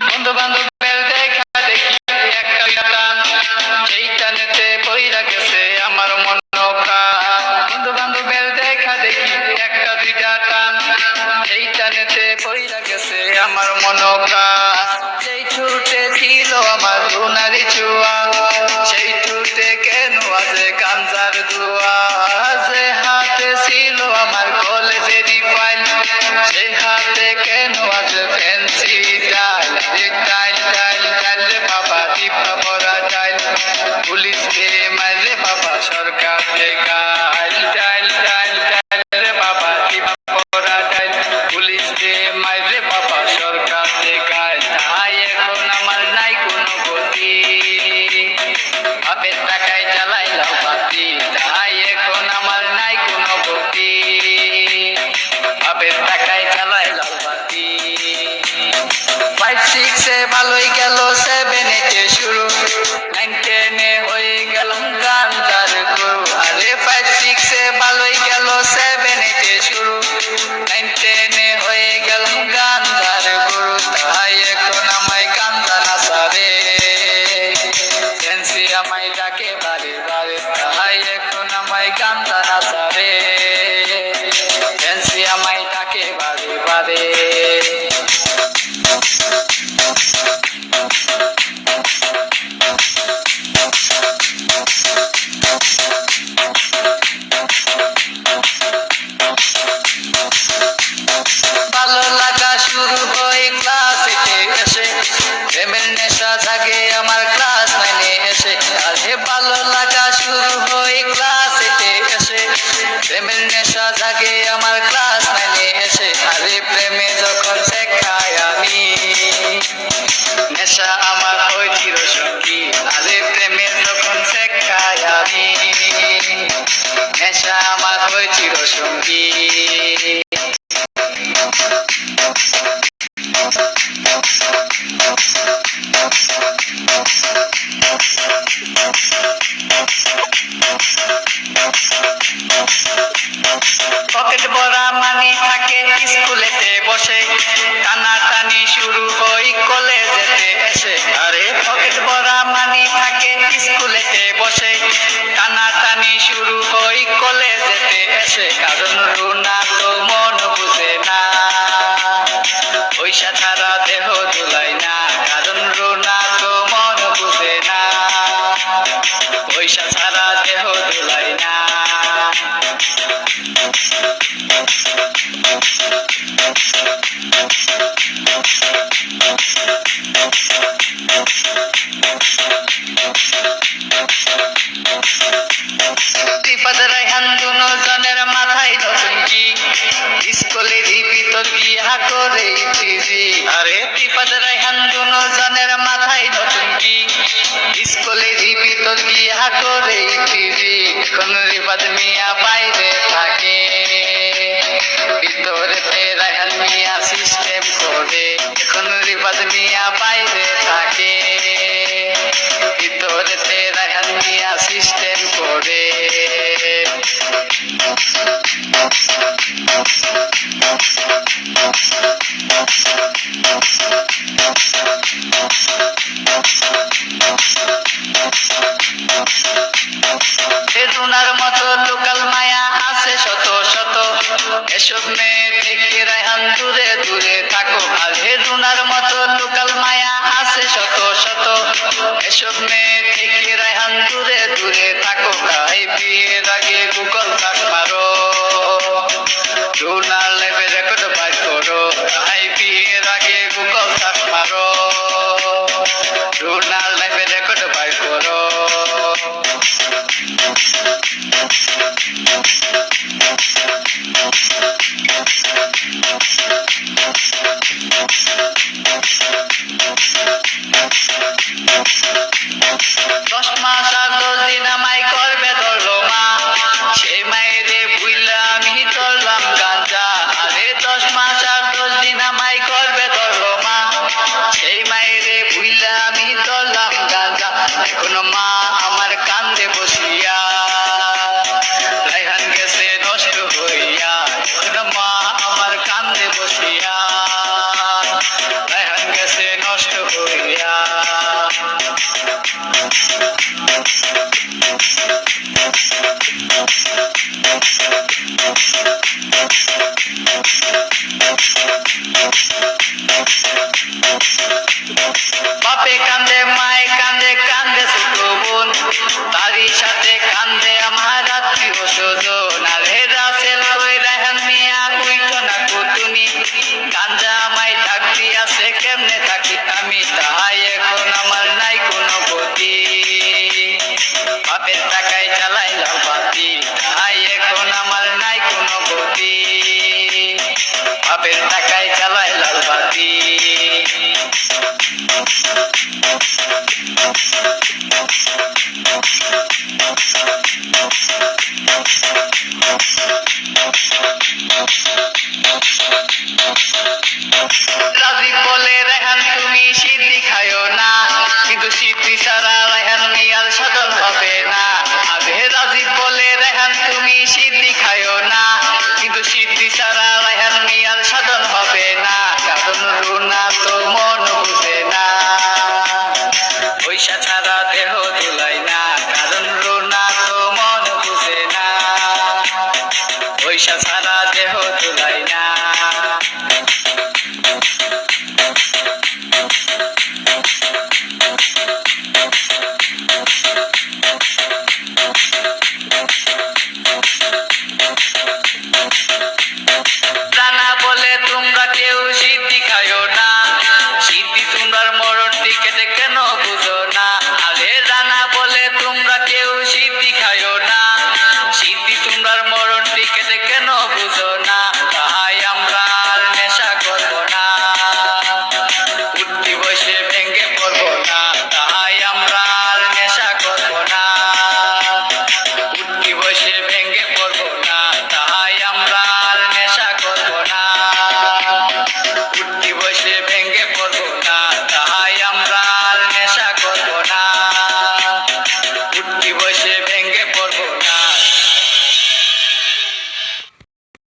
বন্ধু বান্ধবের দেখা দেখি একটা টান, সেই টানেতে পইরা গেছে আমার মন প্রাণ। বন্ধু বান্ধবের দেখা দেখি একটা দুইটা টান, সেই টানেতে পইরা গেছে আমার মন প্রাণ। সেই ঠুটে ছিল আমার সোনারি ছোঁয়া, সেই ঠুটে কেন আছে গাঞ্জার ধোঁয়া। যে হাতে ছিল আমার কলেজেরই ফাইল, সেই হাতে কেন আছে ফ্যান্সি ডাল। ডাইল ডাইল ডাইল রে বাবা, টিপা পরা ডাইল, পুলিশ কে মারে বাবা, সরকার গাইল। ডাইল ডাইল ডাইল রে বাবা, টিপা পরা ডাইল, পুলিশ কে মারে বাবা, সরকার গাইল। তাই এখন আমার নাই কোনো গতি, বাপের টাকায় জ্বালাইলাম বাতি। তাই এখন আমার নাই কোনো গতি, বাপের টাকায় জ্বালাইলাম বাতি। 5, 6 এ ভালোই গেল, 7, 8 এ শুরু, 9, 10 এ হয়ে গেলাম গাঞ্জার গুরু। আরে 5, 6 এ ভালোই গেল, 7, 8 এ শুরু, 9, 10 এ হয়ে গেলাম গাঞ্জার গুরু। তাই এখন আমায় গাঞ্জা না সারে, ফ্যান্সি আমায় ডাকে বারে বারে। তাই এখন আমায় গাঞ্জা না সারে, ফ্যান্সি আমায় ডাকে বারে বারে। ভালো লাগা শুরু হয় ক্লাস 8 এ এসে, প্রেমের নেশা জাগে আমার ক্লাস 9 এ এসে। আরে ভালো লাগা শুরু হয় ক্লাস 8 এ এসে, প্রেমের নেশা জাগে আমার ক্লাস 9 এ এসে। আরে প্রেমে যখন শেখাই আমি, নেশা আমার হয় চিরসঙ্গী। আরে প্রেমে যখন শেখাই আমি, নেশা আমার হয় চিরসঙ্গী। পকেট ভরা মানি থাকে স্কুলেতে বসে, টানাটানি শুরু হয় কলেজেতে এসে। আরে পকেট ভরা মানি থাকে স্কুলেতে বসে, টানাটানি শুরু হয় কলেজেতে এসে। কারণ রুনা তো মন বুঝে না, পয়সা ছাড়া দেহ দুলাই না। কারণ রুনা তো মন বুঝে না, পয়সা ছাড়া দেহ দুলাই না। ত্রিপদ রায়হান দুজনের মাথায় নতুন কি, স্কুলেরই ভিতর গিয়া করে ইফতিজি। আরে ত্রিপদ রায়হান দুজনের মাথায় নতুন কি, স্কুলেরই ভিতর গিয়া করে ইফতিজি। এখন রিফাত মিয়া বাইরে থাকে, ভিতরেতে রায়হান মিয়া সিস্টেম করে। এখন রিফাত মিয়া বাইরে থাকে, ভিতরেতে রায়হান মিয়া সিস্টেম করে। রুনার মতো লোকাল মায়া আছে শত শত, এসব মেয়ে থেকে রায়হান দূরে দূরে থাকো। আর রুনার মতো লোকাল মায়া আছে শত শত, এসব মেয়ে থেকে রায়হান দূরে দূরে থাকো। তাই বিয়ের আগে গুগল সার্চ মারো, রুনার লাইফে রেকর্ড বাইর করো। তাই বিয়ের আগে গুগল সার্চ মারো, রুনার লাইফে রেকর্ড বাইর করো। বাপে কান্দে মায়ে কান্দে কান্দে ছোট বোন তারই সাথে কান্দে আমার আত্মীয় স্বজন আর হেরা সেল কই রাহান মিয়া উইতো না কুতুনি গাঞ্জা আমায় ডাক দিয়াছে কেমনে থাকি আমি তাহাই এখন আমার নাই কোনো গতি বাপের টাকায় জ্বালাই লাল বাতি তাহাই এখন আমার নাই কোনো গতি বাপের টাকায় জ্বালাই লাল বাতি রাজীব বলে রেহান তুমি সিদ্দিক